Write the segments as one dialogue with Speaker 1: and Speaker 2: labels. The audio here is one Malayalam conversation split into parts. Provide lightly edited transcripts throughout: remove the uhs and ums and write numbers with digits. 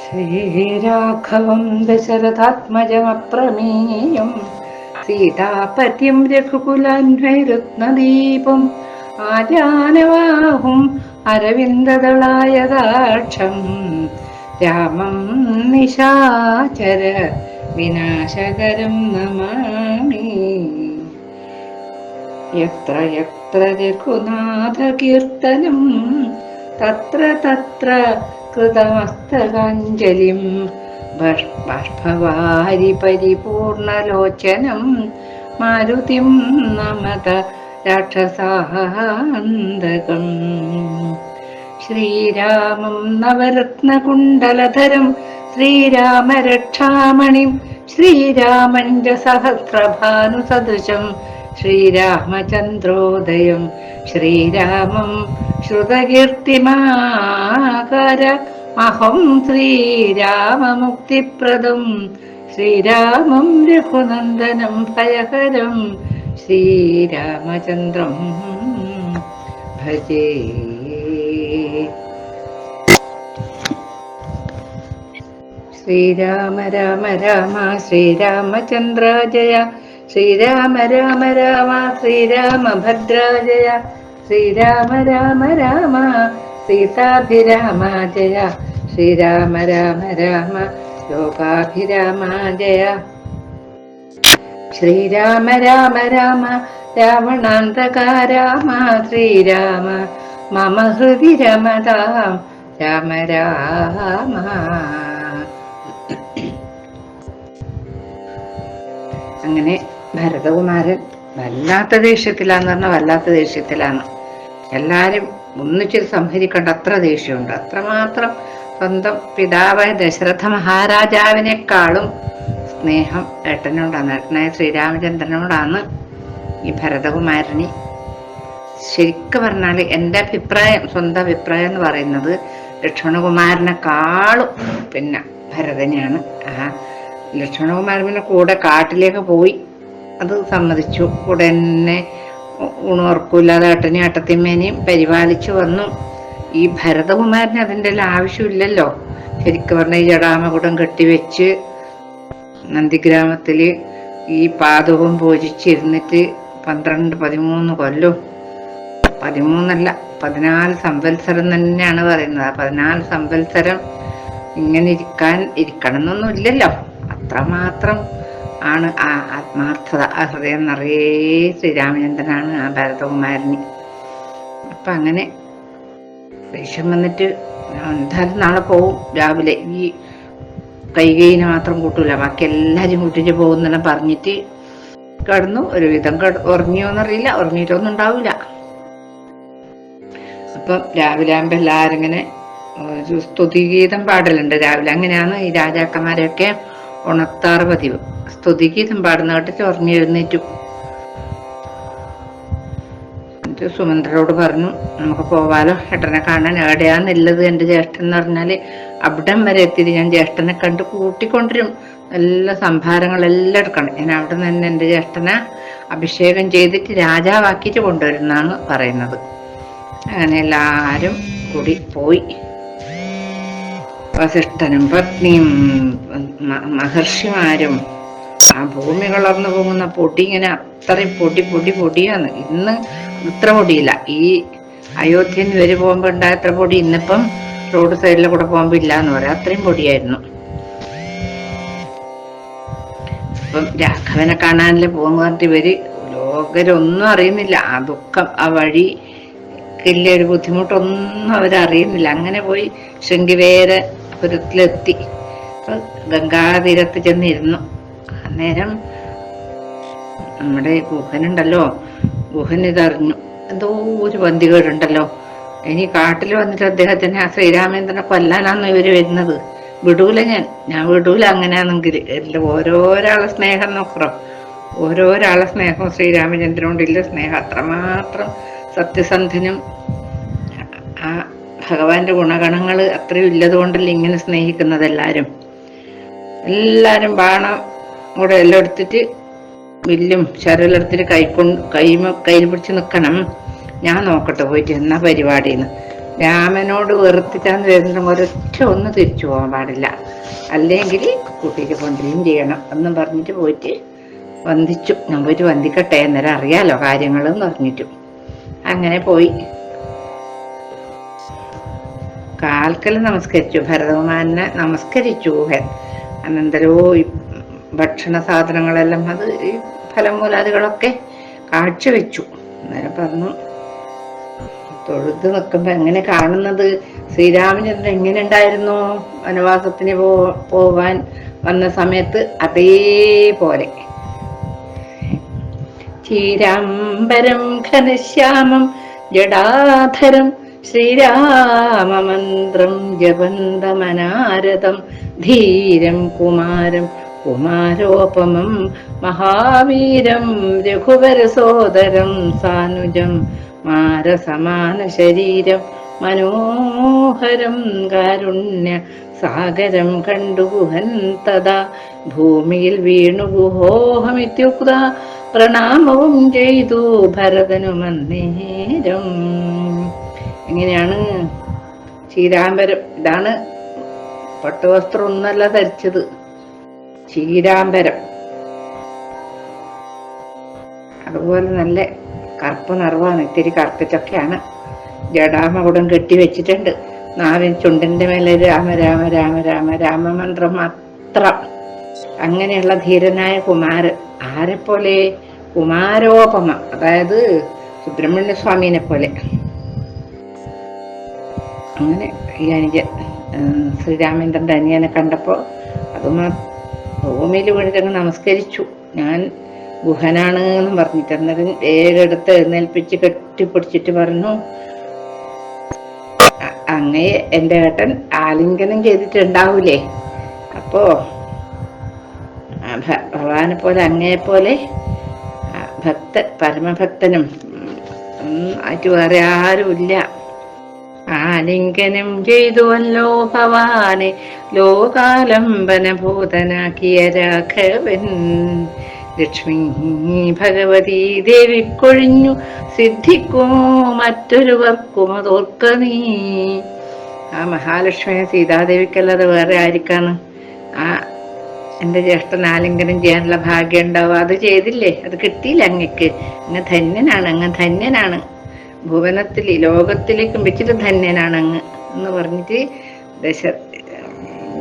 Speaker 1: ശ്രീരാഘവം ദശരഥാത്മജമപ്രമേയം സീതാപതിം രഘുകുലാന്വൈരത്നദീപം ആജാനവാഹും അരവിന്ദദളായതാക്ഷം രാമം നിശാചര വിനാശകരം നമാമി. യത്ര യത്ര രഘുനാഥകീർത്തനം തത്ര തത്ര കൃതമസ്തകാഞ്ജലിം ബാഷ്പവാരി പരിപൂർണലോചനം മാരുതിം നമത രാക്ഷസാന്തകം. ശ്രീരാമം നവരത്നകുണ്ടലധരം ശ്രീരാമരക്ഷാമണിം ശ്രീരാമഞ്ച സഹസ്രഭാനുസദൃശം ശ്രീരാമചന്ദ്രോദയം ശ്രീരാമം ശ്രുതകീർത്തിമാകാര അഹം ശ്രീരാമമുക്തിപ്രദം ശ്രീരാമം രഘുനന്ദനം ഭയകരം ശ്രീരാമചന്ദ്രം ഭജേ. ശ്രീരാമ രാമ രാമ ശ്രീരാമചന്ദ്ര ജയ ശ്രീരാമ രാമ രാമ ശ്രീരാമഭദ്ര ജയ ശ്രീരാമ രാമ രാമ സീതാഭിരാമ ജയ ശ്രീരാമ രാമ രാമ ലോകാഭിരാമ ജയ ശ്രീരാമ രാമ രാമ രാവണാന്തക രാമ ശ്രീരാമ മമ ഹൃദി രമതാം രാമ രാമ. അങ്ങനെ ഭരതകുമാരൻ വല്ലാത്ത ദേഷ്യത്തിലാന്ന് പറഞ്ഞാൽ വല്ലാത്ത ദേഷ്യത്തിലാണ്. എല്ലാരും ഒന്നിച്ചിട്ട് സംഹരിക്കേണ്ട അത്ര ദേഷ്യമുണ്ട്. അത്രമാത്രം സ്വന്തം പിതാവായ ദശരഥ മഹാരാജാവിനേക്കാളും സ്നേഹം ഏട്ടനോടാണ്, ഏട്ടനായ ശ്രീരാമചന്ദ്രനോടാണ് ഈ ഭരതകുമാരന്. ശരിക്കും പറഞ്ഞാല് എൻ്റെ അഭിപ്രായം, സ്വന്തം അഭിപ്രായം എന്ന് പറയുന്നത് ലക്ഷ്മണകുമാരനെക്കാളും പിന്നെ ഭരതനെയാണ്. ലക്ഷ്മണകുമാരൻ പിന്നെ കൂടെ കാട്ടിലേക്ക് പോയി, അത് സമ്മതിച്ചു. കൂടെ തന്നെ ഊണുറക്കില്ലാതെ ഏട്ടനെയും ഏട്ടത്തിമ്മേനെയും പരിപാലിച്ചു വന്നു. ഈ ഭരതകുമാരന് അതിൻ്റെ എല്ലാം ആവശ്യമില്ലല്ലോ. ശരിക്കും പറഞ്ഞാൽ ഈ ജടാമകുടം കെട്ടിവെച്ച് നന്ദിഗ്രാമത്തില് ഈ പാദവും പൂജിച്ചിരുന്നിട്ട് 12-13 കൊല്ലം, 13 14 സംവത്സരം തന്നെയാണ് പറയുന്നത്. ആ 14 സംവത്സരം ഇങ്ങനെ ഇരിക്കണം എന്നൊന്നും ഇല്ലല്ലോ. അത്രമാത്രം ആണ് ആ ആത്മാർത്ഥത, ആ ഹൃദയം നിറയെ ശ്രീരാമചന്ദ്രനാണ് ആ ഭരതകുമാരന്. അപ്പൊ അങ്ങനെ ദേഷ്യം വന്നിട്ട് എന്തായാലും നാളെ പോവും രാവിലെ, ഈ കൈകൈനെ മാത്രം കൂട്ടൂല, ബാക്കി എല്ലാരും കൂട്ടിട്ട് പോകുന്നെല്ലാം പറഞ്ഞിട്ട് കിടന്നു. ഒരുവിധം ഉറങ്ങിയോന്നറിയില്ല, ഉറങ്ങിയിട്ടൊന്നും ഉണ്ടാവില്ല. അപ്പം രാവിലെ ആകുമ്പോ എല്ലാരും ഇങ്ങനെ സ്തുതിഗീതം പാടലുണ്ട് രാവിലെ. അങ്ങനെയാണ് ഈ രാജാക്കന്മാരെയൊക്കെ ഉണർത്താറ് പതിവ്. സ്തുതിഗീതം പാടുന്ന കേട്ടിട്ട് ഉറങ്ങി എഴുന്നേറ്റു. എന്നിട്ട് സുമന്ത്രയോട് പറഞ്ഞു, നമുക്ക് പോവാലോ, ഏട്ടനെ കാണാൻ. എവിടെയാന്നുള്ളത് എൻ്റെ ജ്യേഷ്ഠൻ എന്ന് പറഞ്ഞാല് അവിടം വരെ എത്തിയിട്ട് ഞാൻ ജ്യേഷ്ഠനെ കണ്ട് കൂട്ടിക്കൊണ്ടിരും. എല്ലാ സംഭാരങ്ങളെല്ലാം എടുക്കണം. ഞാൻ അവിടെ നിന്ന് എൻ്റെ ജ്യേഷ്ഠനെ അഭിഷേകം ചെയ്തിട്ട് രാജാവാക്കിയിട്ട് കൊണ്ടുവരുന്നാണ് പറയുന്നത്. അങ്ങനെ എല്ലാരും കൂടി പോയി. വസിഷ്ഠനും പത്നിയും മഹർഷിമാരും ആ ഭൂമി കളർന്നു പോകുന്ന പൊടി ഇങ്ങനെ അത്രയും പൊടിയാണ്. ഇന്ന് ഇത്ര പൊടിയില്ല. ഈ അയോധ്യന്ന് വരെ പോകുമ്പോ ഉണ്ടായ അത്ര പൊടി ഇന്നിപ്പം റോഡ് സൈഡിൽ കൂടെ പോകുമ്പോ ഇല്ല എന്ന് പറയാം. അത്രയും പൊടിയായിരുന്നു. അപ്പം രാഘവനെ കാണാനല്ലേ പോകുന്ന പറഞ്ഞിട്ട് ഇവര് ലോകരൊന്നും അറിയുന്നില്ല. ആ ദുഃഖം, ആ വഴി വലിയ ഒരു ബുദ്ധിമുട്ടൊന്നും അവരറിയുന്നില്ല. അങ്ങനെ പോയി ശൃംഗിവേരപുരത്തിലെത്തി. ഗംഗാതീരത്ത് ചെന്നിരുന്നു. അന്നേരം നമ്മുടെ ഗുഹനുണ്ടല്ലോ, ഗുഹൻ ഇതറിഞ്ഞു, എന്തോ ഒരു ബന്ധികേടുണ്ടല്ലോ. ഇനി കാട്ടിൽ വന്നിട്ട് അദ്ദേഹത്തിനെ, ആ ശ്രീരാമേന്ദ്രനെ കൊല്ലാനാന്ന് ഇവര് വരുന്നത്. വിടൂല, ഞാൻ വിടൂല. അങ്ങനെയാണെങ്കിൽ എല്ലാം ഓരോരാളെ സ്നേഹം നോക്കറോ, ഓരോരാളെ സ്നേഹവും ശ്രീരാമചന്ദ്രനോടില്ല സ്നേഹം. അത്രമാത്രം സത്യസന്ധനും ആ ഭഗവാന്റെ ഗുണഗണങ്ങൾ അത്രയും ഇല്ലത് കൊണ്ടല്ലേ ഇങ്ങനെ സ്നേഹിക്കുന്നത്. എല്ലാരും ബാണം കൂടെ എല്ലാം എടുത്തിട്ട്, വില്ലും ശരലെടുത്തിട്ട് കയ്യിൽ പിടിച്ച് നിൽക്കണം. ഞാൻ നോക്കട്ടെ പോയിട്ട് എന്നാ പരിപാടിന്ന്. രാമനോട് വെറുത്തിട്ടാന്ന് വരുന്ന ഒരൊറ്റ ഒന്ന് തിരിച്ചു പോകാൻ പാടില്ല, അല്ലെങ്കിൽ കൂട്ടിയിട്ട് കൊണ്ടുവരികയും ചെയ്യണം എന്നും പറഞ്ഞിട്ട് പോയിട്ട് വന്ദിച്ചു. ഞാൻ പോയിട്ട് വന്ദിക്കട്ടെ, അന്നേരം അറിയാലോ കാര്യങ്ങളെന്ന് പറഞ്ഞിട്ടു. അങ്ങനെ പോയി കാൽക്കൽ നമസ്കരിച്ചു, ഭരതകുമാരനെ നമസ്കരിച്ചു. അനന്തരോ ഈ ഭക്ഷണ സാധനങ്ങളെല്ലാം അത് ഈ ഫലമൂലാദികളൊക്കെ കാഴ്ചവെച്ചു. അന്നേരം പറഞ്ഞു, തൊഴുത് നിൽക്കുമ്പോ എങ്ങനെ കാണുന്നത്, ശ്രീരാമചന്ദ്രൻ എങ്ങനെ ഉണ്ടായിരുന്നു വനവാസത്തിന് പോവാൻ വന്ന സമയത്ത് അതേപോലെ. ചീരാംബരം ഘനശ്യാമം ജടാധരം ശ്രീരാമമന്ത്രം ജപന്തമനാരതം ധീരം കുമാരം കുമാരോപമം മഹാവീരം രഘുവരസോദരം സാനുജം മാരസമാന ശരീരം മനോഹരം കാരുണ്യ സാഗരം കണ്ടു ഗുഹൻ തഥാ ഭൂമിയിൽ വീണു ഗുഹോഹമിത്യുക്ത പ്രണാമവും ചെയ്തു ഭരതനുമന്നേരം. എങ്ങനെയാണ് ചീരാംബരം, ഇതാണ് പട്ടുവസ്ത്രം ഒന്നല്ല ധരിച്ചത്, ചീരാംബരം. അതുപോലെ നല്ല കറുപ്പ് നിറവാണ്, ഇത്തിരി കറുപ്പിച്ചൊക്കെയാണ്. ജടാമകുടം കെട്ടി വെച്ചിട്ടുണ്ട്. നാവിൻ ചുണ്ടിന്റെ മേലെ രാമ രാമ രാമ രാമ രാമമന്ത്രം മാത്രം. അങ്ങനെയുള്ള ധീരനായ കുമാരൻ. ആരെപ്പോലെ? കുമാരോപമ, അതായത് സുബ്രഹ്മണ്യ സ്വാമിനെ പോലെ. അങ്ങനെ ഈ അനുജൻ ശ്രീരാമേന്ദ്രന്റെ അനിയനെ കണ്ടപ്പോ അതുമാ ഭൂമിയിൽ വീണിട്ടങ്ങ് നമസ്കരിച്ചു. ഞാൻ ഗുഹനാണ് എന്ന് പറഞ്ഞിട്ട്. അന്നേരം വേഗം എടുത്ത് എഴുന്നേൽപ്പിച്ച് കെട്ടിപ്പിടിച്ചിട്ട് പറഞ്ഞു, അങ്ങയെ എൻ്റെ ഏട്ടൻ ആലിംഗനം ചെയ്തിട്ടുണ്ടാവൂലേ, അപ്പോ ഭഗവാനെ പോലെ അങ്ങയെപ്പോലെ പരമഭക്തനും ആയിട്ട് വേറെ ആരുമില്ല. ആലിംഗനം ചെയ്തുവല്ലോ ഭവാനെ ലോകാലംബന ഭൂതനാക്കിയ രാഘവൻ. ലക്ഷ്മി ഭഗവതി ദേവിക്കൊഴിഞ്ഞു സിദ്ധിക്കുമോ മറ്റൊരുവർക്കും അതോർക്ക നീ. ആ മഹാലക്ഷ്മിയെ സീതാദേവിക്കല്ലാതെ വേറെ ആയിരിക്കാണ് ആ എൻ്റെ ജ്യേഷ്ഠൻ ആലിംഗനം ചെയ്യാനുള്ള ഭാഗ്യം ഉണ്ടാവുക? അത് ചെയ്തില്ലേ, അത് കിട്ടിയില്ല അങ്ങക്ക്. അങ്ങ് ധന്യനാണ്, അങ്ങ് ധന്യനാണ്, ഭുവനത്തിൽ ലോകത്തിലേക്കും വെച്ചിട്ട് ധന്യനാണ് അങ്ങ് എന്ന് പറഞ്ഞിട്ട്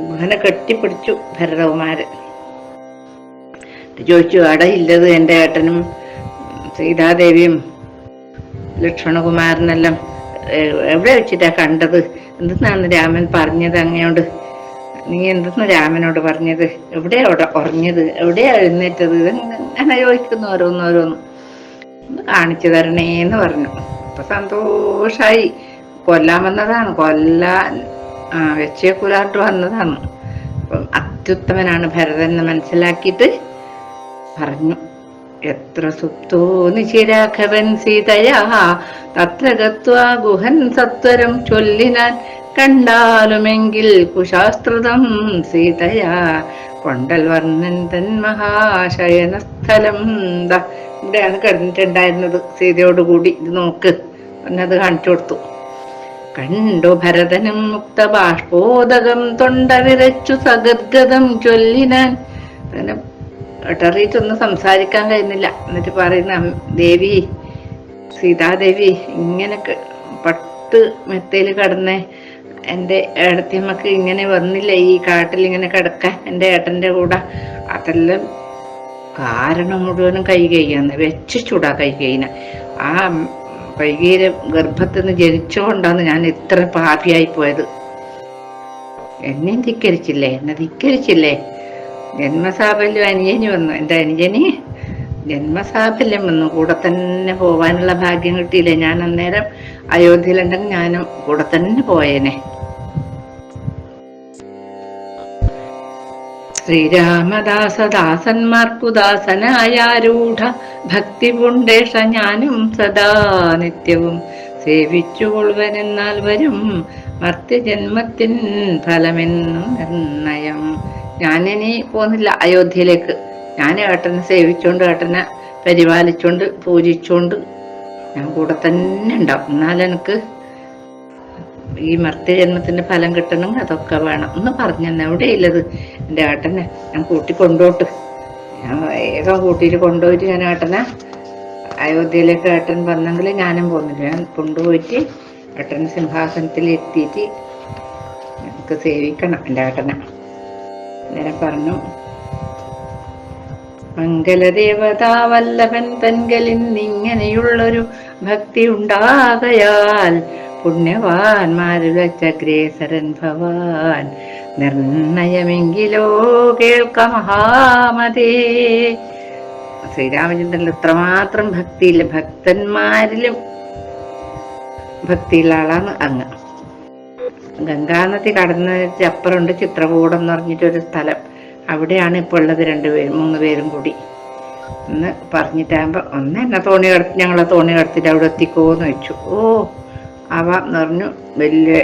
Speaker 1: ഗുഹനെ കെട്ടിപ്പിടിച്ചു ഭരതകുമാരൻ. ചോദിച്ചു, അടയില്ലത് എൻ്റെ ഏട്ടനും സീതാദേവിയും ലക്ഷ്മണകുമാരനെല്ലാം എവിടെ വെച്ചിട്ടാ കണ്ടത്? എന്തെന്നാണ് രാമൻ പറഞ്ഞത് അങ്ങയോട്? നീ എന്തെന്ന് രാമനോട് പറഞ്ഞത്? എവിടെയാ ഉറഞ്ഞത്? എവിടെയാ എഴുന്നേറ്റത്? അങ്ങനെ ചോദിക്കുന്നു ഓരോന്നോരോന്ന്. ഒന്ന് കാണിച്ചു തരണേന്ന് പറഞ്ഞു. അപ്പൊ സന്തോഷായി. കൊല്ലാൻ വന്നതാണ്, കൊല്ലാൻ വെച്ചേക്കുലാട്ട് വന്നതാണ്. അപ്പം അത്യുത്തമനാണ് ഭരതൻ എന്ന് മനസ്സിലാക്കിയിട്ട് പറഞ്ഞു, എത്ര സുപ്തോ നിശിരാഘവൻ സീതയാ തത്ര ഗത്വാ ഗുഹൻ സത്വരം ചൊല്ലിനാൻ കണ്ടാലുമെങ്കിൽ കുശാസ്ത്രതം സീതയാ കൊണ്ടൽ വർണ്ണൻ തൻ മഹാശയനസ്ഥലം. എന്താ ഇവിടെയാണ് കിടന്നിട്ടുണ്ടായിരുന്നത് സീതയോടുകൂടി. ഇത് നോക്ക് എന്നത് കാണിച്ചു കൊടുത്തു. കണ്ടു ഭരതനും മുക്ത ബാഷ്പോദകം തൊണ്ട വിരച്ചു സഗദ്ഗതം ചൊല്ലിനാൻ. അങ്ങനെ ഇട്ടറിയിട്ടൊന്നും സംസാരിക്കാൻ കഴിയുന്നില്ല. എന്നിട്ട് പറയുന്ന, ദേവി സീതാദേവി ഇങ്ങനൊക്കെ പട്ട് മെത്തയിൽ കിടന്നേ എൻ്റെ ഏടത്തിയമ്മക്ക് ഇങ്ങനെ വന്നില്ല ഈ കാട്ടിൽ ഇങ്ങനെ കിടക്കാൻ എൻ്റെ ഏട്ടൻ്റെ കൂടെ. അതെല്ലാം കാരണം മുഴുവനും കൈ കൈയാന്ന് വെച്ച് ചൂടാ കൈ കൈന. ആ കൈകീരെ ഗർഭത്തിൽ നിന്ന് ജനിച്ചുകൊണ്ടാണ് ഞാൻ ഇത്ര പാപിയായി പോയത്. എന്നെയും ധിക്കരിച്ചില്ലേ, എന്നെ ധിക്കരിച്ചില്ലേ. ജന്മസാഫല്യം അനിയന് വന്നു, എൻ്റെ അനുജന് ജന്മസാഫല്യം വന്നു. കൂടെ തന്നെ പോവാനുള്ള ഭാഗ്യം കിട്ടിയില്ലേ. ഞാൻ അന്നേരം അയോധ്യയിലുണ്ടെങ്കിൽ ഞാനും കൂടെ തന്നെ പോയേനെ. ശ്രീരാമദാസദാസന്മാർക്കു ദാസനായാരൂഢ ഭക്തി പുണ്ടേഷ ഞാനും സദാ നിത്യവും സേവിച്ചുകൊള്ളുവനെന്നാൽ വരും മർത്യജന്മത്തിൻ ഫലമെന്നു നിർണയം. ഞാനിനി പോകുന്നില്ല അയോധ്യയിലേക്ക്. ഞാൻ ഏട്ടനെ സേവിച്ചോണ്ട് ഏട്ടനെ പരിപാലിച്ചോണ്ട് പൂജിച്ചോണ്ട് ഞാൻ കൂടെ തന്നെ ഉണ്ടാവും. എന്നാൽ എനിക്ക് ഈ മർത്യജന്മത്തിന്റെ ഫലം കിട്ടണമെങ്കിൽ അതൊക്കെ വേണം എന്ന് പറഞ്ഞെന്ന്. എവിടെയില്ലത് എൻ്റെ ഏട്ടനെ ഞാൻ കൂട്ടിക്കൊണ്ടോട്ട്. ഞാൻ വേഗം കൂട്ടിയിട്ട് കൊണ്ടുപോയിട്ട് ഞാൻ ഏട്ടനെ അയോധ്യയിലേക്ക് ഏട്ടൻ വന്നെങ്കിൽ ഞാനും പോകുന്നില്ല. ഞാൻ കൊണ്ടുപോയിട്ട് ഏട്ടൻ സിംഹാസനത്തിൽ എത്തിയിട്ട് എനിക്ക് സേവിക്കണം എൻ്റെ ഏട്ടനെ. അങ്ങനെ പറഞ്ഞു, മംഗലദേവതാവല്ലഭൻ തൻകലിൽ നിങ്ങനെയുള്ളൊരു ഭക്തി ഉണ്ടാകയാൽ പുണ്യവാന്മാരുലച്ചഗ്രേസരൻ ഭവാൻ നിർണയമെങ്കിലോ കേൾക്ക മഹാമതേ. ശ്രീരാമചന്ദ്രനിൽ ഇത്രമാത്രം ഭക്തിയില്ല, ഭക്തന്മാരിലും ഭക്തിയുള്ള ആളാണ് അങ്ങ്. ഗംഗാനദി കടന്നതിന് അപ്പുറമുണ്ട് ചിത്രകൂടം എന്ന് പറഞ്ഞിട്ടൊരു സ്ഥലം. അവിടെയാണ് ഇപ്പോൾ ഉള്ളത് 3 പേരും കൂടി എന്ന് പറഞ്ഞിട്ടാകുമ്പോൾ എന്നെ തോണി കടത്തി, ഞങ്ങളെ തോണി കടത്തിട്ട് അവിടെ എത്തിക്കോന്ന് വെച്ചു. ഓ അവ എന്ന് പറഞ്ഞു വലിയ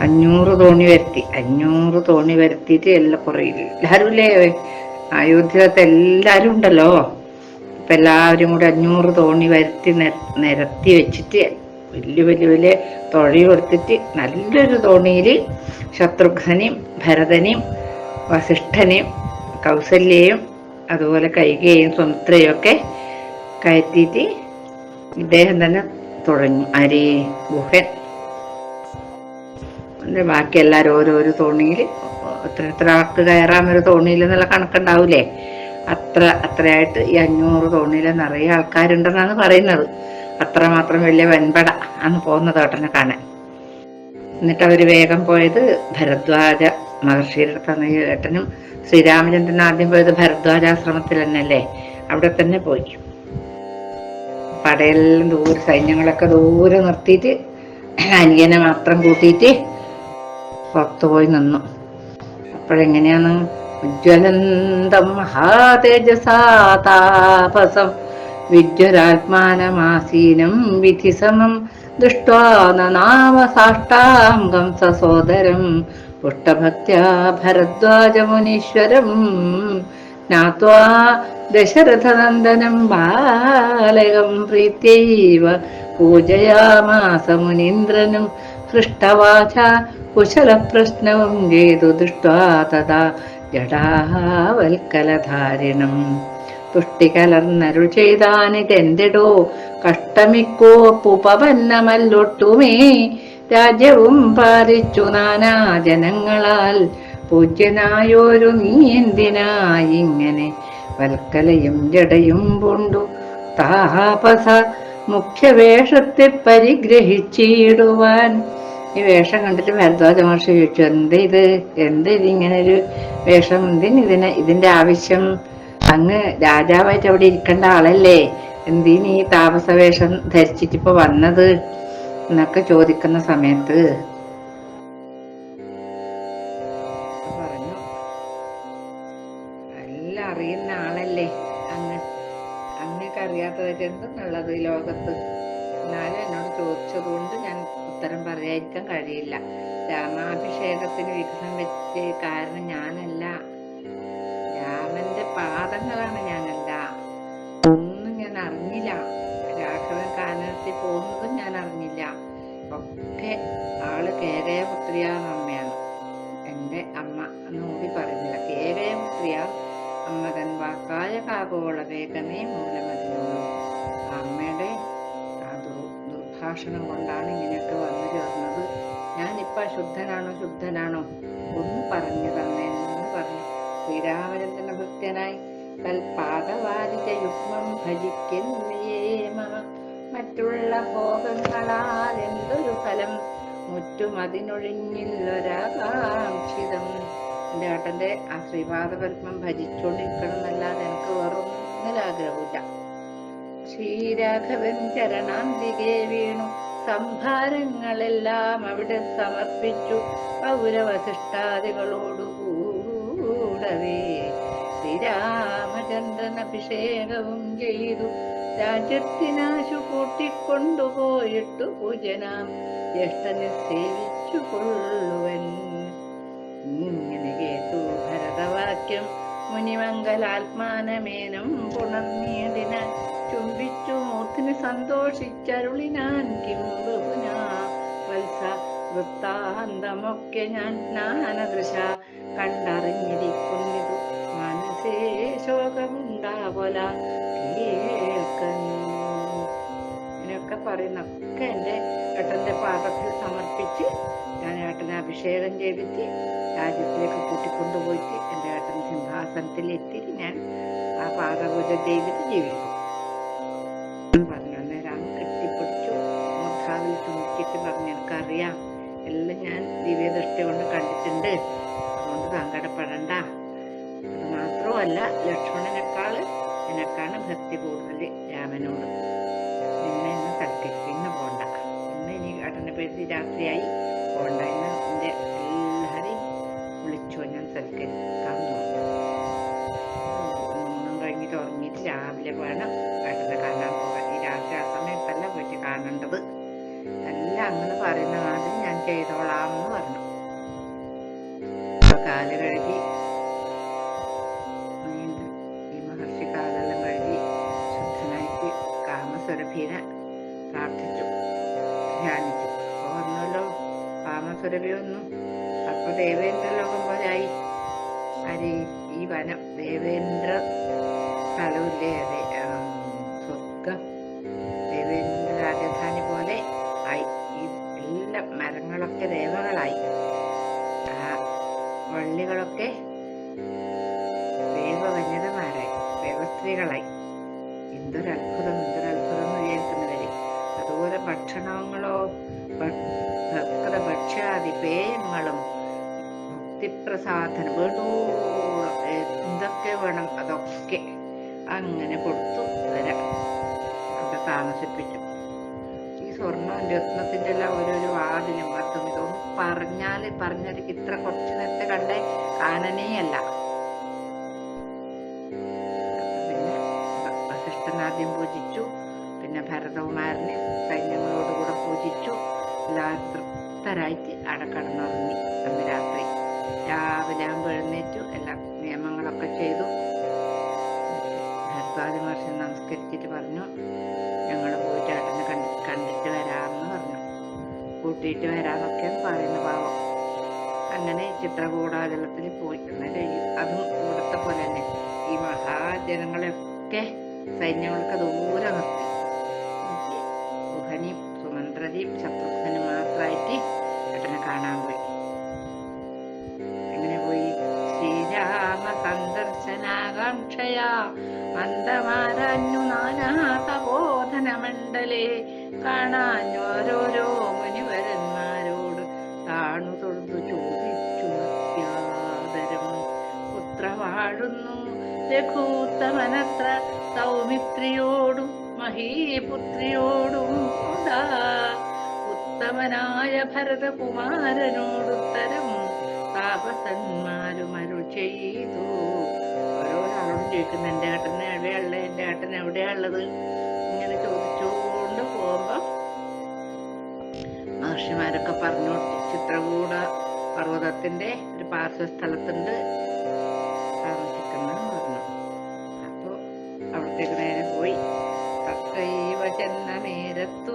Speaker 1: 500 തോണി വരുത്തി. 500 തോണി വരുത്തിയിട്ട് എല്ലാം കുറേ എല്ലാവരും ഇല്ലേ അയോധ്യത്തെ എല്ലാവരും ഉണ്ടല്ലോ. അപ്പം എല്ലാവരും കൂടി 500 തോണി വരുത്തി നിരത്തി വെച്ചിട്ട് വലിയ വലിയ വലിയ തുഴ കൊടുത്തിട്ട് നല്ലൊരു തോണിയിൽ ശത്രുഘ്നെയും ഭരതനെയും വസിഷ്ഠനെയും കൗസല്യയും അതുപോലെ കൈകേയും സുമിത്രയും ഒക്കെ കയറ്റിയിട്ട് ഇദ്ദേഹം തന്നെ തുടങ്ങി. ഗുഹൻ ബാക്കി എല്ലാവരും ഓരോരോ തോണിയിൽ എത്ര ആൾക്ക് കയറാൻ ഒരു തോണിയിൽ എന്നുള്ള കണക്കുണ്ടാവൂലേ, അത്രയായിട്ട് ഈ 500 തോണിയിൽ നിറയെ ആൾക്കാരുണ്ടെന്നാണ് പറയുന്നത്. അത്രമാത്രം വലിയ വൻപട ആണ് പോകുന്നത് ഏട്ടനെ കാണാൻ. എന്നിട്ട് അവർ വേഗം പോയത് ഭരദ്വാജ മഹർഷിയുടെ അടുത്താണ്. ഏട്ടനും ശ്രീരാമചന്ദ്രൻ ആദ്യം പോയത് ഭരദ്വാജാശ്രമത്തിൽ തന്നെയല്ലേ, അവിടെ തന്നെ പോയി. പടയെല്ലാം ദൂരെ, സൈന്യങ്ങളൊക്കെ ദൂരെ നിർത്തിയിട്ട് അനിയനെ മാത്രം കൂട്ടിയിട്ട് പുറത്തുപോയി നിന്നു. അപ്പോഴെങ്ങനെയാണ് ഉജ്ജ്വലന്തം മഹാതേജസാതാപസം വിജ്വരാത്മാനമാസീനം വിധിസമം ദൃഷ്ട്വാ നനാമ സാഷ്ടാംഗം സസോദരം പുഷ്ടഭക്ത്യാ ഭരദ്വാജമുനീശ്വരം ജ്ഞാത്വാ ദശരഥനന്ദനം ബാലകം പ്രീത്യൈവ പൂജയാമാസ മുനീന്ദ്രനും ഹൃഷ്ടവാച കുശലപ്രശ്നവും ചെയ്തു ദൃഷ്ട്വാ തഥാ ജടാവൽക്കലധാരിണം തുഷ്ടി കലർന്നരുൾ ചെയ്താനിതെന്തെടോ കഷ്ടമിക്കോപ്പുപന്നമല്ലൊട്ടുമേ രാജ്യവും പാലിച്ചു നാനാ ജനങ്ങളാൽ പൂജ്യനായോരു നീ എന്തിനായിങ്ങനെ വൽക്കലയും ജടയും പൂണ്ടു താപസ മുഖ്യവേഷത്തെ പരിഗ്രഹിച്ചിടുവാൻ. ഈ വേഷം കണ്ടിട്ട് ഭരദ്വാജ മഹർഷി ചോദിച്ചു, എന്തിങ്ങനെ ഒരു വേഷം, ഇതിന്റെ ആവശ്യം? അങ്ങ് രാജാവായിട്ട് അവിടെ ഇരിക്കേണ്ട ആളല്ലേ, എന്തിന് ഈ താപസ വേഷം ധരിച്ചിട്ടിപ്പോ വന്നത് എന്നൊക്കെ ചോദിക്കുന്ന സമയത്ത് പറഞ്ഞു, എല്ലാം അറിയുന്ന ആളല്ലേ അങ്ങക്ക് അറിയാത്തത് എന്തെന്നുള്ളത് ഈ ലോകത്ത്. എന്നാലും എന്നോട് ചോദിച്ചതുകൊണ്ട് ഞാൻ ഉത്തരം പറയാതിരിക്കാൻ കഴിയില്ല. രാമാഭിഷേകത്തിന് വിഘ്നം വെച്ച് കാരണം ഞാനല്ല, രാമന്റെ പാദങ്ങളാണ് ഞാനല്ല. ഒന്നും ഞാൻ അറിഞ്ഞില്ല. രാഘവൻ കാനനത്തിൽ പോകുന്നതും ഞാൻ അറിഞ്ഞില്ല. ഒക്കെ ആള് കേകയപുത്രിയാന്ന് അമ്മയാണ്, എൻ്റെ അമ്മ എന്നുകൂടി പറഞ്ഞില്ല. കേകയപുത്രിയ അമ്മ തൻ വാക്കായ കാകോള വേഗമേ മൂലമതിനോളൂ. അമ്മയുടെ ആ ദുർഭാഷണം കൊണ്ടാണ് ഇങ്ങനെയൊക്കെ വന്നു ചേർന്നത്. ഞാനിപ്പോ ശുദ്ധനാണോ ഒന്ന് പറഞ്ഞു തന്നേന്ന് പറഞ്ഞു. ശ്രീരാമചന്ദ്രൻ ഭക്തനായി കൽപാദവാരിച്ച യുഗ്മം ഭജിക്കുന്നേ മമ. മറ്റുള്ള ഭോഗങ്ങളാൽ എന്തൊരു ഫലം മുറ്റും അതിനൊഴിഞ്ഞില്ലൊരാകാംക്ഷിതം. എൻ്റെ ഏട്ടൻ്റെ ആ ശ്രീപാദപത്മം ഭജിച്ചുകൊണ്ടിരിക്കണം എന്നല്ലാതെ എനിക്ക് വേറൊന്നിലാഗ്രഹമില്ല. ശ്രീരാഘവൻ ചരണാന്തികെ വീണു സംഭാരങ്ങളെല്ലാം അവിടെ സമർപ്പിച്ചു പൗരവശിഷ്ടാദികളോടുകൂടവേ ശ്രീരാമചന്ദ്രൻ അഭിഷേകവും ചെയ്തു രാജ്യത്തിനാശു കൂട്ടിക്കൊണ്ടുപോയിട്ടു പൂജനാം ജ്യേഷ്ഠനെ സേവിച്ചു കൊള്ളുവൻ. ഇങ്ങനെ കേട്ടു ഭരതവാക്യം മുനിമംഗലാത്മാനമേനം പുണർന്നിയതിനാൽ ചുംബിച്ചു മൂർത്തിനെ സന്തോഷിച്ചരുളിനാൻ കിം ബഹുനാ വത്സ വൃത്താന്തമൊക്കെ ഞാൻ ജ്ഞാനദൃശ കണ്ടറിഞ്ഞിരിക്കുന്നിതു മനസ്സേ ശോകമുണ്ടാവല കേൾക്കുന്നു. ഇങ്ങനെയൊക്കെ പറയുന്നൊക്കെ എൻ്റെ ഏട്ടൻ്റെ പാദത്തിൽ സമർപ്പിച്ച് ഞാൻ ഏട്ടനെ അഭിഷേകം ചെയ്തിട്ട് രാജ്യത്തിലേക്ക് കൂട്ടിക്കൊണ്ടുപോയിട്ട് എൻ്റെ ഏട്ടൻ സിംഹാസനത്തിൽ എത്തിയിട്ട് ഞാൻ ആ പാദപൂജ ചെയ്തിട്ട് ജീവിക്കും പറഞ്ഞു. അന്നേരം കെട്ടിപ്പിടിച്ചു മുഖാവിൽ ചുമച്ചിട്ട് പറഞ്ഞു, എനിക്കറിയാം എല്ലാം ഞാൻ ദിവ്യദൃഷ്ടി കൊണ്ട് കണ്ടിട്ടുണ്ട്, അതുകൊണ്ട് സങ്കടപ്പെടണ്ട. അത് മാത്രമല്ല, ലക്ഷ്മണനേക്കാള് എനക്കാണ് ഭക്തി കൂടുതൽ രാമനോട്. നിന്നെ ഇന്ന് സൽക്കരിക്കും, ഇന്ന് പോണ്ട, ഇന്ന് ഇനി ഏട്ടനെ പേര് രാത്രിയായി പോണ്ട, ഇന്ന് എൻ്റെ എല്ലാവരെയും വിളിച്ചോ, ഞാൻ സൽക്കരിക്കാൻ ഒന്നും കഴിഞ്ഞിട്ട് ഉറങ്ങിയിട്ട് രാവിലെ വേണം ഏട്ടനെ കാണാൻ പോകാൻ. ഈ രാത്രി ആ സമയത്തല്ല പോയിട്ട് കാണേണ്ടത്, എല്ലാം അങ്ങനെ പറയുന്ന മാതിരി ഞാൻ ചെയ്തോളാം എന്ന് പറഞ്ഞു. കാല് കഴുകി ഈ മഹർഷി കാലെല്ലാം കഴുകി ശുദ്ധനായിട്ട് കാമസുരഭീനെ പ്രാർത്ഥിച്ചു, ധ്യാനിച്ചു. അപ്പൊ വന്നല്ലോ കാമസുരഭി വന്നു. അപ്പൊ ദേവേന്ദ്ര ലോകം പോലെയായി. ആര്? ഈ വനം, ദേവേന്ദ്ര സ്ഥലമില്ലേ, അതെ സ്വർഗം, ദേവേന്ദ്ര രാജധാനി പോലെ ആയി. ഈ എല്ലാ മരങ്ങളൊക്കെ ദേവകളായി, ആ വള്ളികളൊക്കെ ദേവവനിതമാരായി, ദേവസ്ത്രീകളായി. എന്തൊരത്ഭുതം, എന്തൊരത്ഭുതം എന്ന് വിചാരിക്കുന്നവര്. അതുപോലെ ഭക്ഷണങ്ങളോ, ഭക്ഷ്യഭക്ഷ്യാദി പേയങ്ങളും മുക്തിപ്രസാദനം വേണ്ടോളം എന്തൊക്കെ വേണം അതൊക്കെ അങ്ങനെ കൊടുത്തു വരാം, അവിടെ താമസിപ്പിച്ചു. ഈ സ്വർണ്ണം രത്നത്തിൻ്റെ എല്ലാം ഓരോരോ വാതിലും അതും ഇതൊന്നും പറഞ്ഞാൽ ഇത്ര കുറച്ച് നേരത്തെ കണ്ടേ കാനനേയല്ല. പിന്നെ വസിഷ്ഠനാദ്യം പൂജിച്ചു, പിന്നെ ഭരതകുമാരനെ സൈന്യങ്ങളോടുകൂടെ പൂജിച്ചു. എല്ലാവരും തൃപ്തരായിട്ട് അവിടെ കടന്നുറങ്ങി. അന്ന് രാത്രി രാവിലെ ആകുമ്പോൾ എഴുന്നേറ്റു, എല്ലാം നിയമങ്ങളൊക്കെ ചെയ്തു. ഭരദ്വാജ മഹർഷി നമസ്കരിച്ചിട്ട് പറഞ്ഞു, ഞങ്ങൾ പോയിട്ട് ഏട്ടനെ കണ്ടിട്ട് വരാമെന്ന് പറഞ്ഞു. കൂട്ടിയിട്ട് വരാമെന്നൊക്കെ പറയുന്ന പാവം. അങ്ങനെ ചിത്രകൂടാചലത്തിൽ പോയി. എന്നാലും അതും ഇവിടുത്തെ പോലെ തന്നെ ഈ മഹാജനങ്ങളെയൊക്കെ സൈന്യങ്ങളൊക്കെ ദൂരെ നിർത്തി. ഗുഹനിയും സുമന്ത്രരെയും ശത്രുഘ്നും മാത്രമായിട്ട് ഏട്ടനെ കാണാൻ പോയി. എങ്ങനെ പോയി? ശ്രീരാമ സന്ദർശനാകാംക്ഷയാ മന്ദമാരാഞ്ഞു നാനാതബോധന മണ്ഡലേ കാണാഞ്ഞു ഓരോരോ മുനിവരന്മാരോട് താണു തൊഴുതു ചോദിച്ചു നിത്യാദരം. പുത്ര വാഴുന്നു രഘൂത്തമനത്ര സൗമിത്രിയോടും മഹീപുത്രിയോടും ഉത്തമനായ ഭരതകുമാരനോടുത്തരം താപസന്മാരും അരുൾ ചെയ്തു. ഓരോരാളോട് ചോദിക്കുന്നു, എൻ്റെ ഏട്ടൻ എവിടെയുള്ളത്, എൻ്റെ ഏട്ടൻ എവിടെയുള്ളത്, ഇങ്ങനെ ചോദിച്ചുകൊണ്ട് പോകുമ്പോ മഹർഷിമാരൊക്കെ പറഞ്ഞു കൊടുത്തു. ചിത്രകൂട പർവ്വതത്തിന്റെ ഒരു പാർശ്വസ്ഥലത്തുണ്ട് താമസിക്കുന്ന പറഞ്ഞു. അപ്പൊ അവിടത്തേക്ക് നേരെ പോയി. തക്കൈവ ചെന്ന നേരത്തു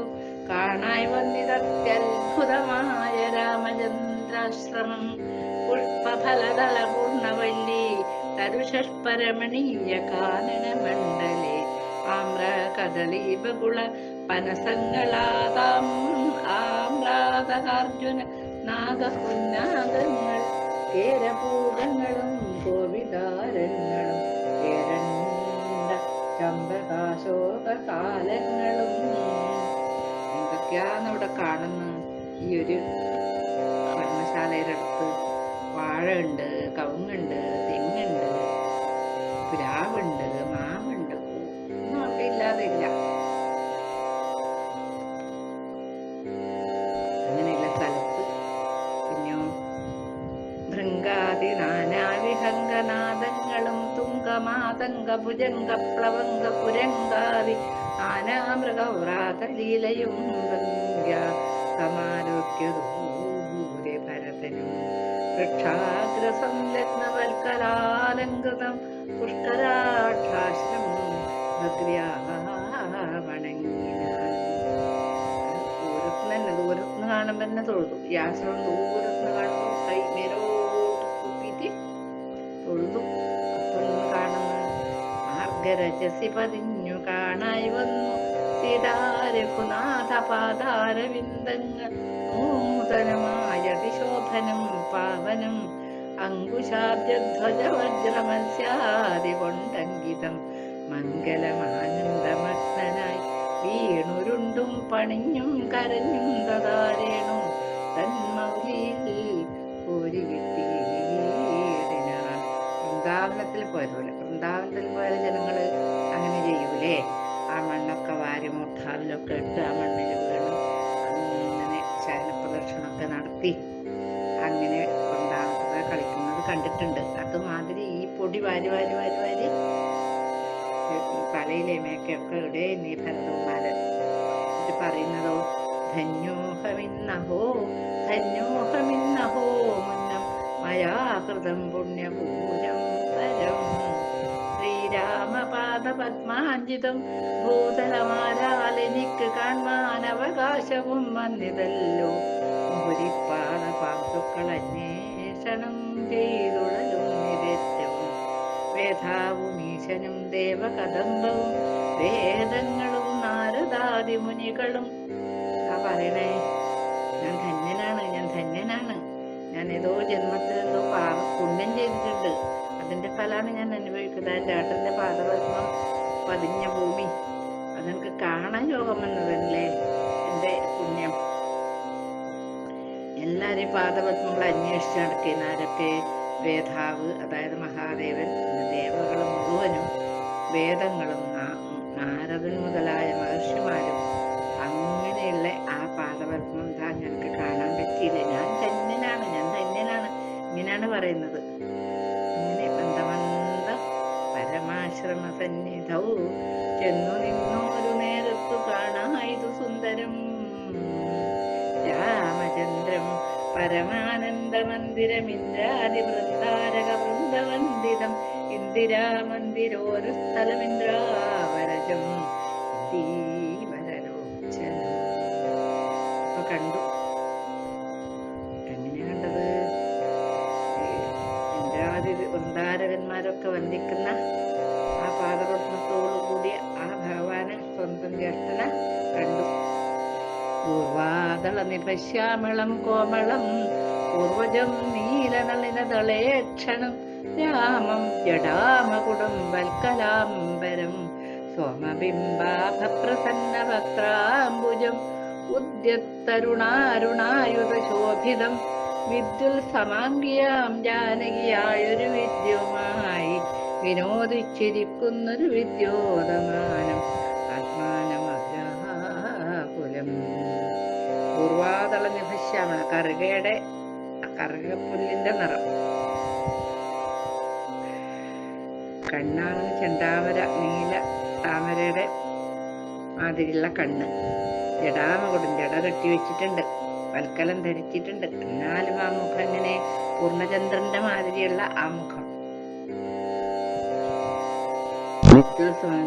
Speaker 1: കാണായി വന്നിതത്യത്ഭുതമായ രാമചന്ദ്രാശ്രമം. പുഷ്പഫലദള പൂർണ്ണവല്ലി തരുഷപരമണീയ കാനന മണ്ഡലേ ആമ്ര കദളീ ബഹുള പനസങ്ങളാതാം ആമ്രാതകാർജുന നാഗപുന്നാഗങ്ങൾ കേരപൂരങ്ങളും കോവിതാരങ്ങളും കേരണ്ട ചമ്പകാശോക കാലങ്ങളും. എന്തൊക്കെയാണ് ഇവിടെ കാണുന്നത്? ഈ ഒരു പർണശാലയുടെ അടുത്ത് വാഴ ഉണ്ട്, കവുങ്ങുണ്ട്, തെങ്ങുണ്ട്, പ്ലാവുണ്ട്, മാവുണ്ട്, ഒന്നും അവിടെ ഇല്ലാതെ ഇല്ല. അങ്ങനെയുള്ള സ്ഥലത്ത് പിന്നെയോ ഭൃംഗാദി നാനാവിഹംഗനാദങ്ങളും തുങ്കമാതംഗ ഭുജംഗ പ്ലവംഗ പുരങ്കാദി നാനാമൃഗവ്രാതലീലയും സമാരോഗ്യദൂരെ ഭരതനും വൃക്ഷാഗ്രസംലഗ്നവൽക്കലാലങ്കൃതം പുഷ്കരാക്ഷാശ്രമം ഭദ്ര്യാ വണങ്ങിനാൻ. ദൂരത്ത് തന്നെ ദൂരത്തുനിന്ന് കാണുമ്പോൾ തന്നെ തൊഴുതു. ഈ ആശ്രമം ദൂരത്തുനിന്ന് കാണുമ്പോൾ കൈ മേലോട്ട് കൂപ്പിയിട്ട് തൊഴുതു. അപ്പൊ നിന്ന് കാണുന്നു മാർഗരജസി പതിഞ്ഞു കാണായി വന്നു സീതാരഘുനാഥ പാദാരവിന്ദങ്ങൾ നൂതനമായ അതിശോഭനം പാവനം അങ്കുശാബ്ജധ്വജ വജ്രമത്സ്യാദി കൊണ്ടങ്കിതം മംഗലമാനന്ദമഗ്നനായി വീണുരുണ്ടും പണിഞ്ഞും കരഞ്ഞും തദാരേണു തന്മൗലിയിൽ കോരി കിട്ടിയിടിനാൻ. വൃന്ദാവനത്തിൽ പോയതുപോലെ, വൃന്ദാവനത്തിൽ പോയ ജനങ്ങള് അങ്ങനെ ചെയ്യൂലേ, ആ മണ്ണൊക്കെ വാരി മുട്ടാവിലൊക്കെ ഇട്ട് ആ മണ്ണിൽ വീണ് അങ്ങനെ ശയനപ്രദർശനമൊക്കെ നടത്തി അങ്ങനെ വൃന്ദാവനത്തിൽ കളിക്കുന്നത് കണ്ടിട്ടുണ്ട്. അതുമാതിരി ഈ പൊടി വാരി വാരി വാരി വാരി തലയിലെ മേക്കൊക്കെ ഇവിടെ നീ ഭരതകുമാരൻ ഇത് പറയുന്നതോ ധന്യോഹമിന്നഹോ ധന്യോഹമിന്നഹോ മുന്നം മയാകൃതം പുണ്യപൂരം പരം ശ്രീരാമപാദ പത്മാഞ്ജിതം ഭൂതലമാരാലെനിക്ക് കാണാൻ അവകാശവും വന്നിതല്ലോ മുഹുരിപ്പാദ പാസുക്കൾ അന്വേഷണം ചെയ്തുടലും നിരറ്റവും വേദാവും ഈശനും ദേവകദംബവും വേദങ്ങളും നാരദാദി മുനികളും പറയണേ ഞാൻ ധന്യനാണ്, ഞാൻ ധന്യനാണ്, ഞാൻ ഏതോ ജന്മത്തിൽ എന്തോ പുണ്യം ചെയ്തിട്ടുണ്ട്, അതിന്റെ ഫലമാണ് ഞാൻ അനുഭവിക്കുന്നത്. എൻ്റെ ഏട്ടൻ്റെ പാദപത്മം പതിഞ്ഞ ഭൂമി അതെനിക്ക് കാണാൻ യോഗം വന്നതല്ലേ എൻ്റെ പുണ്യം. എല്ലാവരെയും പാദപത്മങ്ങൾ അന്വേഷിച്ച് നടക്കുന്ന ആരൊക്കെ? വേദാവ് അതായത് മഹാദേവൻ, ദേവകൾ മുഴുവനും, വേദങ്ങളും നാരദൻ മുതലായ മഹർഷിമാരും. അങ്ങനെയുള്ള ആ പാദപത്മം എന്താ ഞങ്ങൾക്ക് കാണാൻ പറ്റിയില്ല. ഞാൻ ധന്യനാണ്, ഞാൻ ധന്യനാണ്, ഇങ്ങനെയാണ് പറയുന്നത്. അങ്ങനെ ബന്ധമന്ത പരമാശ്രമ സന്നിധവും ചെന്നു നിന്നൊരു നേരത്തു കാണായിതു സുന്ദരം രാമചന്ദ്രം പരമാനന്ദ മന്ദിരമിന്ദ്രാദി വൃന്ദാരക വൃന്ദവന്ദിതം ഇന്ദിരാമന്ദിരോരു സ്ഥലമിന്ദ്രാവരജം ദീവരലോചനം. അപ്പൊ കണ്ടു. എങ്ങനെയാ കണ്ടത്? ഇന്ദ്രാദി വൃന്ദാരകന്മാരൊക്കെ വന്ദിക്കുന്ന ആ പാദപത്മത്തോടു കൂടിയ ആ ഭഗവാനെ സ്വന്തം ജ്യേഷ്ഠനെ കണ്ടു. പൂർവാദള നിപശ്യാമളം കോമളം പൂർവജം നീലനളിനദളേക്ഷണം രാമം ജടാമകുടം വൽക്കലാംബരം സോമബിംബാഭപ്രസന്ന വക്രാംബുജം ഉദ്യത്തരുണാരുണായുധ ശോഭിതം വിദ്യുൽ സമാംഗിയാം ജാനകിയായൊരു വിദ്യവുമായി വിനോദിച്ചിരിക്കുന്നൊരു വിദ്യോതമാനം ആത്മാനമഗ്രാകുലം. പൂർവാതള നിഭശ്യാമള കറുകയുടെ കറുകപ്പുല്ലിന്റെ നിറം. കണ്ണാണ് ചെണ്ടാമര, നീല താമരയുടെ മാതിരിയുള്ള കണ്ണ്. ജടാമകുടം, ജട കെട്ടി വെച്ചിട്ടുണ്ട്, വൽക്കലം ധരിച്ചിട്ടുണ്ട്. എന്നാലും ആ മുഖം ഇങ്ങനെ പൂർണ്ണചന്ദ്രന്റെ മാതിരിയുള്ള ആ മുഖം.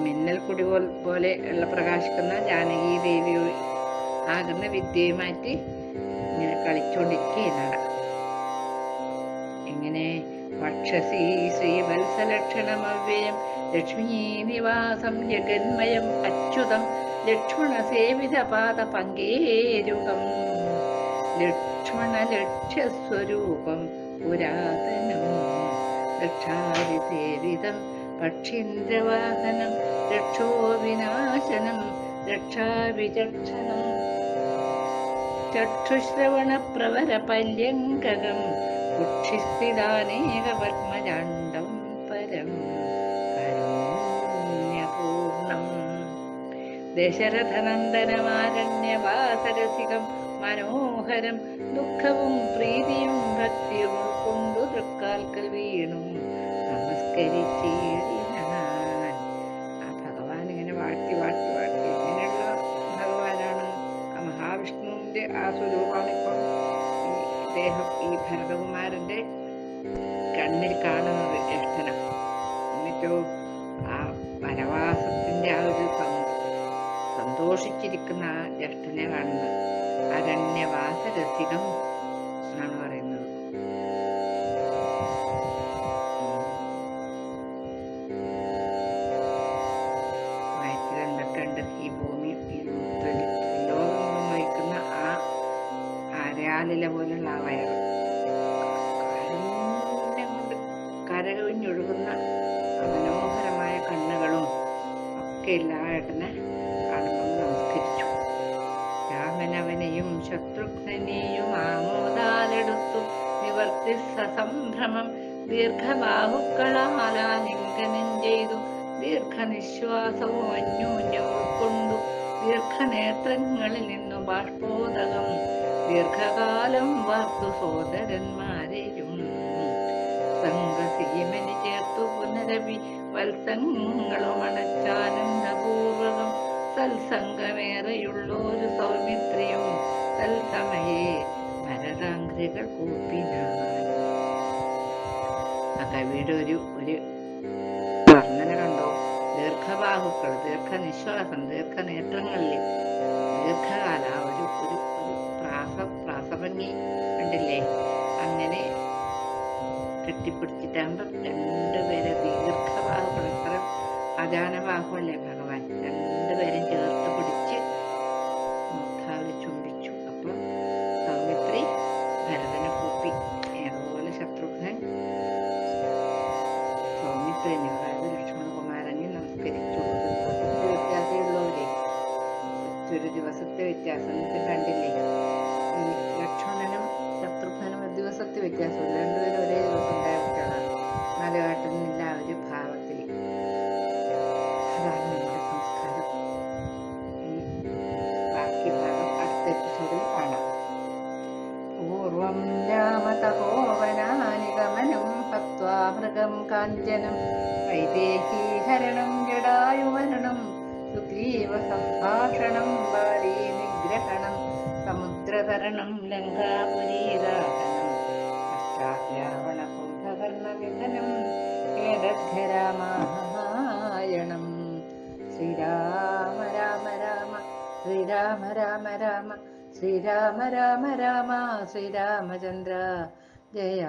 Speaker 1: മിന്നൽ കുടി പോലെ ഉള്ള പ്രകാശിക്കുന്ന ജാനകി ദേവി ആകുന്ന വിദ്യയുമായിട്ട് ഇങ്ങനെ കളിച്ചുകൊണ്ടിരിക്കുകയാണ്. എങ്ങനെ? വക്ഷസി ശ്രീവത്സലക്ഷണമവ്യയം ലക്ഷ്മീ നിവാസം ജഗന്മയം അച്യുതം ലക്ഷ്മണ സേവിത പാദ പങ്കേരുകം ലക്ഷ്മണ ലക്ഷ്യസ്വരൂപം പുരാതനം രക്ഷാവിസേവിതം പക്ഷീന്ദ്രവാഹനം രക്ഷോ വിനാശനം രക്ഷാവിചക്ഷണം ചക്ഷുശ്രവണ പ്രവര പല്യങ്കകം കുക്ഷിസ്ഥിതാനേക പത്മജാണ്ഡം പരം കാരുണ്യപൂർണം ദശരഥനന്ദനമാരണ്യവാസരസികം മനോഹരം ദുഃഖവും പ്രീതിയും ഭക്തിയും ഉൾക്കൊണ്ടു തൃക്കാൽക്കൽ വീണു നമസ്കരിച്ചിടിനാൻ. ആ ഭഗവാൻ ഇങ്ങനെ വാഴ്ത്തി വാഴ്ത്തി വാഴ്ത്തി ഇങ്ങനെയുള്ള ഭഗവാനാണ്. ആ മഹാവിഷ്ണുവിന്റെ ആ സ്വരൂപമാണിപ്പം ഇദ്ദേഹം ഈ ഭരതകുമാരന്റെ കണ്ണിൽ കാണുന്നത് ജ്യേഷ്ഠനം. എന്നിട്ടോ ആ വനവാസത്തിന്റെ ആ ഒരു സന്തോഷിച്ചിരിക്കുന്ന ആ ജ്യേഷ്ഠനെ കാണുന്നത് അരണ്യവാസരസികം എന്നാണ് പറയുന്നത്. വയറ്റിൽ എന്തൊക്കെയുണ്ട് ഈ ഭൂമി, ഈ ലോകങ്ങളും വഹിക്കുന്ന ആ അരയാലില പോലുള്ള ആ വയറ്, കാരുണ്യം കൊണ്ട് കരകവിഞ്ഞൊഴുകുന്ന മനോഹരമായ കണ്ണുകളും ഒക്കെ ഇല്ല ആ ഏട്ടനെ കാണുമ്പോൾ നമസ്കരിച്ചു. രാമനവനെയും ശത്രുഘ്നെയും ആമോദാലെടുത്തു നിവർത്തി സസംഭ്രമം ദീർഘബാഹുക്കളാലിംഗനം ചെയ്തു ദീർഘനിശ്വാസവും അന്യോന്യം ഉൾക്കൊണ്ടു ദീർഘനേത്രങ്ങളിൽ നിന്നു ബാഷ്പോദകം ദീർഘകാലം വാർത്തു സോദരന്മാരെയും സംഘസീമനി ചേർത്തു പുനരവി വത്സങ്ങളും അണച്ചാനന്ദപൂർവകം സത്സംഗമേറെയുള്ളൊരു സൗമിത്രിയും തത്സമയേ ഭരതാംഗ്രികൾ കൂപ്പിനാൻ. ആ കവിയുടെ ഒരു വർണ്ണന കണ്ടോ? ദീർഘബാഹുക്കൾ, ദീർഘനിശ്വാസം, ദീർഘനേത്രങ്ങളിൽ ദീർഘകാല ഒരു പ്രാസഭംഗി കണ്ടില്ലേ? അങ്ങനെ കെട്ടിപ്പിടിച്ചിട്ടാകുമ്പോ രണ്ടുപേരെ ദീർഘബാഹുക്കൾ, എത്ര അജാനബാഹുവല്ലേ ഭഗവാൻ, രണ്ടുപേരും ചേർത്ത് പിടിച്ച് മുഖാവിൽ ചുംബിച്ചു. അപ്പൊ സൗമിത്രി ഭരതനെ കൂപ്പി, അതുപോലെ ശത്രുഘ്നൻ സൗമിത്രനെ, അതായത് ലക്ഷ്മണകുമാരനെ നമസ്കരിച്ചു. ദിവസത്തെ വ്യത്യാസമേ ഉള്ളവരെ, ഒരു ദിവസത്തെ വ്യത്യാസം കണ്ടില്ലേ? ഈ ലക്ഷ്മണനും ശത്രുഘ്നും ഒരു ദിവസത്തെ വ്യത്യാസമില്ല, രണ്ടുപേരും ഒരേ ദിവസം ഉണ്ടായ കുട്ടികളാണ്. നാലുകാട്ടുന്നില്ല ആ ഒരു ഭാവത്തിൽ. അതാണ് നമ്മുടെ സംസ്കാരം. ബാക്കി ഭാഗം അടുത്ത എപ്പിസോഡിൽ കാണാം. പൂർവം രാമതപോവനാനിഗമനം ഹത്വാ മൃഗം കാഞ്ചനം വൈദേഹീഹരണം ജടായുമരണം സുഗ്രീവ സംഭാഷണം ബാലീ നിഗ്രഹണം സമുദ്രതരണം ലങ്കാപുരീദാഹനം പശ്ചാത് രാവണ കുംഭകർണനിധനം ഏതദ്ധ്യരാമായണം. ശ്രീരാമ രാമ രാമ ശ്രീരാമ രാമ രാമ ശ്രീരാമ രാമ രാമ ശ്രീരാമചന്ദ്ര ജയ.